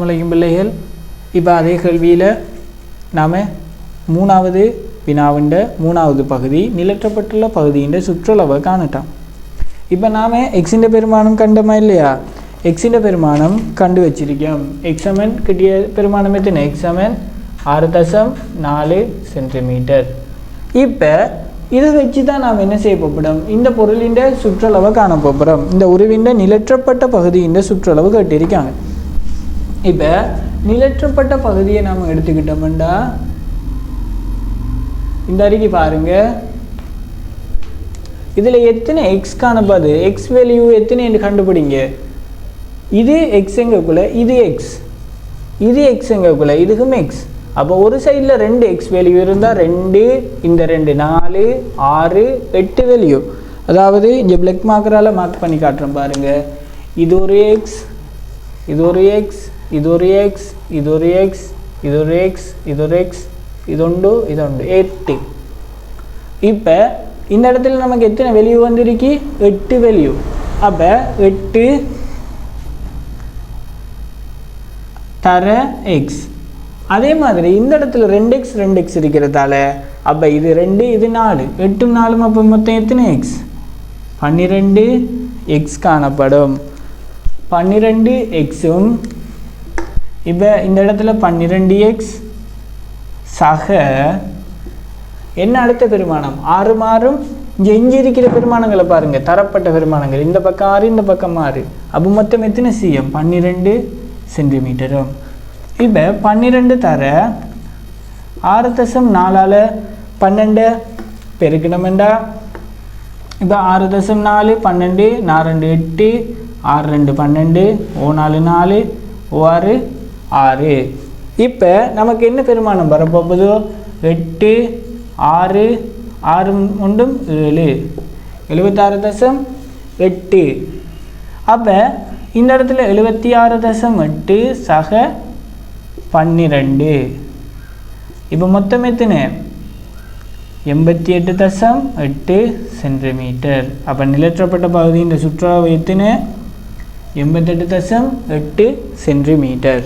அஸ்ஸலாமு அலைக்கும் பிள்ளைகள். இப்போ அதே கேள்வியில் நாம் மூணாவது வினாவின் மூணாவது பகுதி நிலற்றப்பட்டுள்ள பகுதியின் சுற்றளவை காணட்டாம். இப்போ நாம் எக்ஸின் பெருமானம் கண்டமா இல்லையா? எக்ஸின் பெருமானம் கண்டு வச்சிருக்கோம். எக்ஸமன் கிட்டிய பெருமானம் எத்தனை? எக்ஸமன் 6.4 சென்டிமீட்டர். இப்போ இதை வச்சு தான் நாம் என்ன செய்ய போகிறோம்? இந்த பொருளின் சுற்றளவை காண போகிறோம். இந்த உருவின் நிலற்றப்பட்ட பகுதியின் சுற்றளவு கேட்டிருக்காங்க. இப்போ நிலற்றப்பட்ட பகுதியை நாம் எடுத்துக்கிட்டோம்டா இந்த அறிக்கை பாருங்க, இதில் எத்தனை எக்ஸ் காணப்பாது? எக்ஸ் வேல்யூ எத்தனை என்று கண்டுபிடிங்க. இது எக்ஸ் எங்கக்குள்ள, இது எக்ஸ், இது எக்ஸ் எங்கக்குள்ள, இதுக்கும் எக்ஸ். அப்போ ஒரு சைடில் 2 எக்ஸ் வேல்யூ இருந்தால் 2, இந்த 2 4, 6, 8 வேல்யூ. அதாவது இங்கே பிளாக் மார்க்கரால் மார்க் பண்ணி காட்டுறோம் பாருங்கள். இது ஒரு எக்ஸ், இது ஒரு எக்ஸ், இது ஒரு எக்ஸ், இது ஒரு எக்ஸ், இது ஒரு எக்ஸ், இது ஒரு எக்ஸ், இது உண்டு, 8. இப்போ இந்த இடத்துல நமக்கு எத்தனை வேல்யூ வந்துருக்கு? 8 வேல்யூ. அப்போ 8 தர எக்ஸ். அதே மாதிரி இந்த இடத்துல 2x 2x இருக்கிறதால அப்போ இது 2, இது 4, 8 4, அப்போ மொத்தம் எத்தனை எக்ஸ்? 12 எக்ஸ் காணப்படும். 12 எக்ஸும் இப்போ இந்த இடத்துல 12x சக என்ன அடுத்த பெருமானம் 6 மாறும். இங்கே இங்கே இருக்கிற பெருமானங்களை பாருங்கள், தரப்பட்ட பெருமானங்கள். இந்த பக்கம் 6, இந்த பக்கம் 6. அப்போ மொத்தம் எத்தனை சிஎம்? 12 சென்டிமீட்டரும். இப்போ 12 தர 6.4 12 பெருக்கணுமெண்டா. இப்போ 6.4 12, 4 2 8, 6 2 12, 4 4, 6 6. இப்போ நமக்கு என்ன பெருமானம் வரப்போகுதோ? 8 6 6 ஒன்றும் 7, 76.8. அப்போ இந்த இடத்துல 76.8 சக 12. இப்போ மொத்தம் எத்தனை? 88.8 சென்டிமீட்டர். அப்போ நிலற்றப்பட்ட பகுதியின் சுற்றளவு எத்தனை? 88.8 சென்டிமீட்டர்.